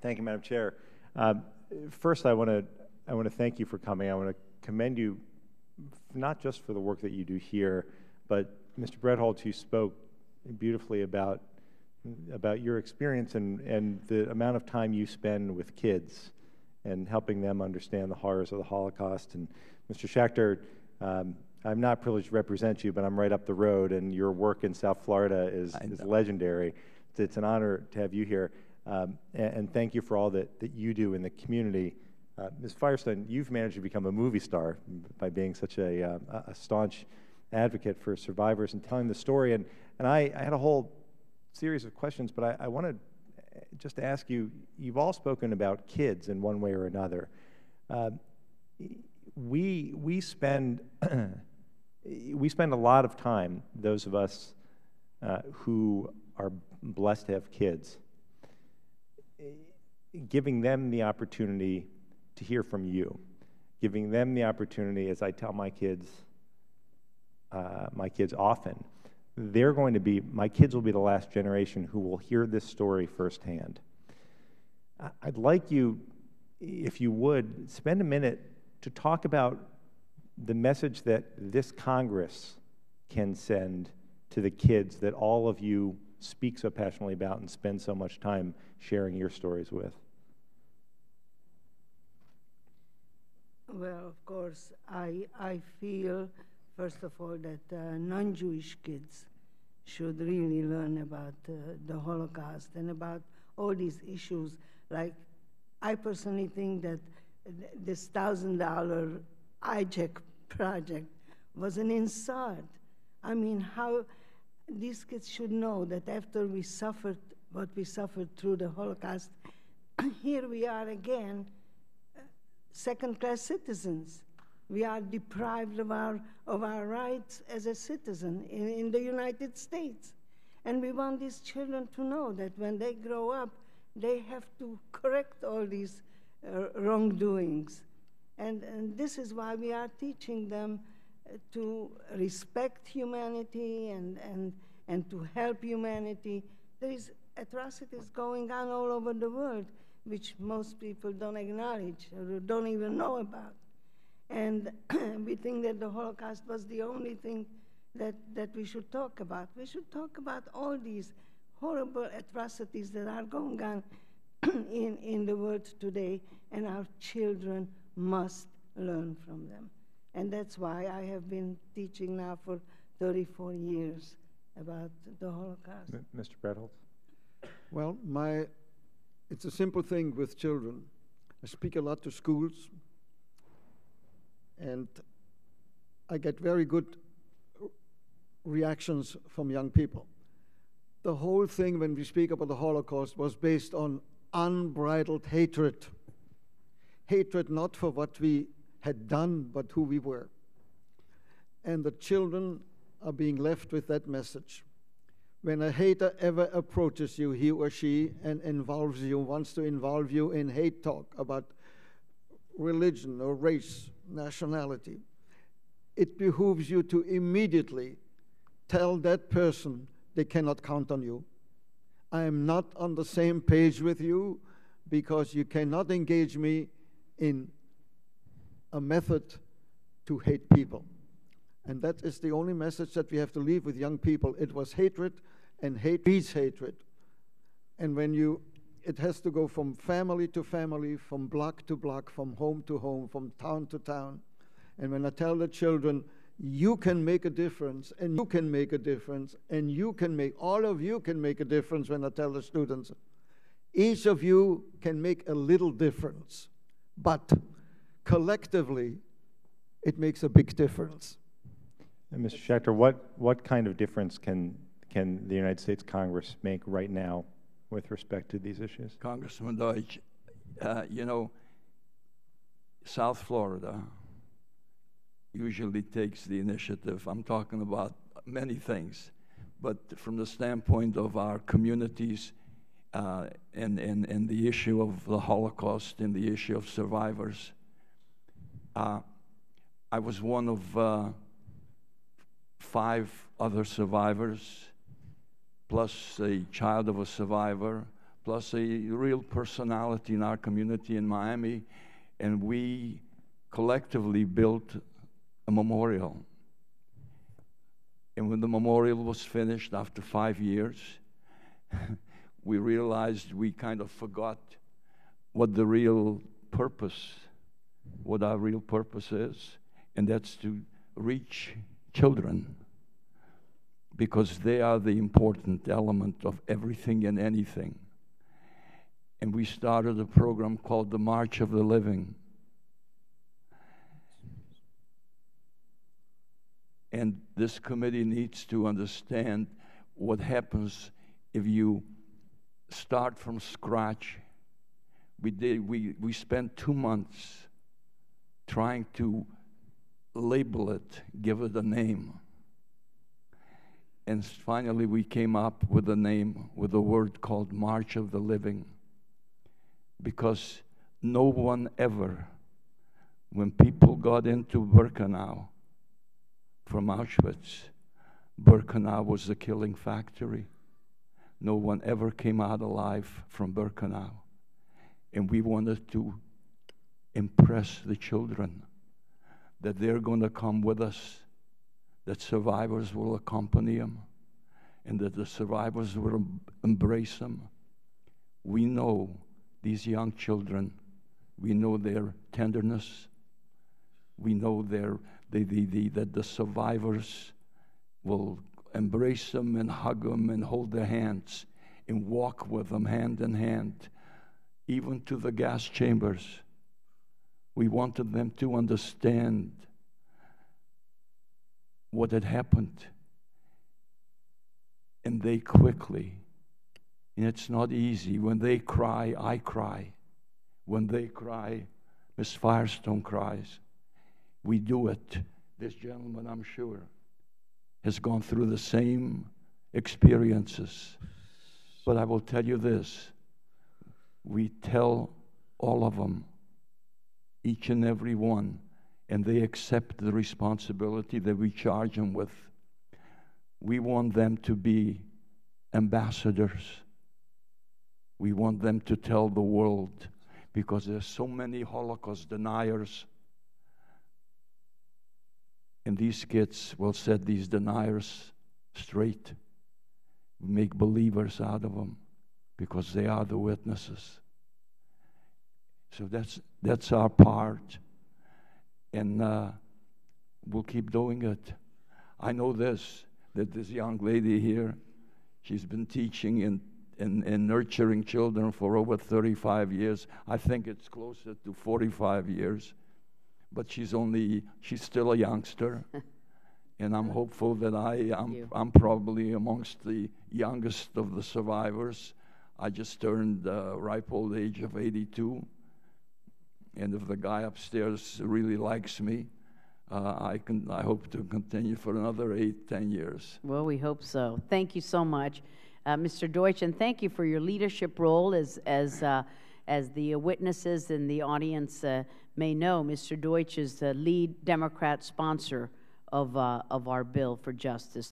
Thank you, Madam Chair. First, I want to thank you for coming. I want to commend you not just for the work that you do here, but Mr. Brettholtz, you spoke beautifully about your experience and the amount of time you spend with kids and helping them understand the horrors of the Holocaust. And Mr. Schachter, I'm not privileged to represent you, but I'm right up the road, and your work in South Florida is legendary. It's an honor to have you here, and thank you for all that you do in the community. Ms. Firestone, you've managed to become a movie star by being such a staunch advocate for survivors and telling the story. And I had a whole series of questions, but I want to just ask you, you've all spoken about kids in one way or another. We spend a lot of time, those of us who are blessed to have kids, giving them the opportunity to hear from you, giving them the opportunity, as I tell my kids often, my kids will be the last generation who will hear this story firsthand. I'd like you, if you would, spend a minute to talk about the message that this Congress can send to the kids that all of you speak so passionately about and spend so much time sharing your stories with. Well, of course, I feel, first of all, that non-Jewish kids should really learn about the Holocaust and about all these issues. Like, I personally think that this $1,000 IJEC project was an insult. I mean, how these kids should know that after we suffered what we suffered through the Holocaust, here we are again, second-class citizens. We are deprived of our rights as a citizen in the United States. And we want these children to know that when they grow up, they have to correct all these wrongdoings. And this is why we are teaching them to respect humanity and to help humanity. There is atrocities going on all over the world, which most people don't acknowledge or don't even know about. And we think that the Holocaust was the only thing that we should talk about. We should talk about all these horrible atrocities that are going on in the world today, and our children must learn from them. And that's why I have been teaching now for 34 years about the Holocaust. Mr. Brettholtz? Well, it's a simple thing with children. I speak a lot to schools, and I get very good reactions from young people. The whole thing when we speak about the Holocaust was based on unbridled hatred. Hatred not for what we had done, but who we were. And the children are being left with that message. When a hater ever approaches you, he or she, and wants to involve you in hate talk about religion or race, nationality, it behooves you to immediately tell that person they cannot count on you. I am not on the same page with you because you cannot engage me in a method to hate people. And that is the only message that we have to leave with young people. It was hatred, and hate breeds hatred. And it has to go from family to family, from block to block, from home to home, from town to town. And when I tell the children, you can make a difference, and you can make a difference, and all of you can make a difference, when I tell the students, each of you can make a little difference, but collectively, it makes a big difference. And Mr. Schachter, what kind of difference can the United States Congress make right now with respect to these issues? Congressman Deutch, you know, South Florida usually takes the initiative. I'm talking about many things, but from the standpoint of our communities and the issue of the Holocaust and the issue of survivors, I was one of 5 other survivors, plus a child of a survivor, plus a real personality in our community in Miami, and we collectively built a memorial. And when the memorial was finished after 5 years, we realized we kind of forgot what the real purpose, what our real purpose is, and that's to reach children, because they are the important element of everything and anything. And we started a program called the March of the Living. And this committee needs to understand what happens if you start from scratch. We spent 2 months trying to label it, give it a name. And finally we came up with a name, with a word called March of the Living. Because no one ever, when people got into Birkenau from Auschwitz, Birkenau was a killing factory. No one ever came out alive from Birkenau. And we wanted to impress the children that they're going to come with us, that survivors will accompany them, and that the survivors will embrace them. We know these young children, we know their tenderness, we know that the survivors will embrace them and hug them and hold their hands and walk with them hand in hand, even to the gas chambers. We wanted them to understand what had happened. And they quickly, and it's not easy. When they cry, I cry. When they cry, Miss Firestone cries. We do it. This gentleman, I'm sure, has gone through the same experiences. But I will tell you this. We tell all of them, each and every one, and they accept the responsibility that we charge them with. We want them to be ambassadors. We want them to tell the world, because there's so many Holocaust deniers. And these kids will set these deniers straight. We make believers out of them, because they are the witnesses. So that's our part. And we'll keep doing it. I know this, that this young lady here, she's been teaching and nurturing children for over 35 years. I think it's closer to 45 years. But she's still a youngster. And I'm hopeful that I'm probably amongst the youngest of the survivors. I just turned ripe old age of 82. And if the guy upstairs really likes me, I hope to continue for another 8-10 years. Well, we hope so. Thank you so much, Mr. Deutch, and thank you for your leadership role. As the witnesses in the audience may know, Mr. Deutch is the lead Democrat sponsor of our bill for justice.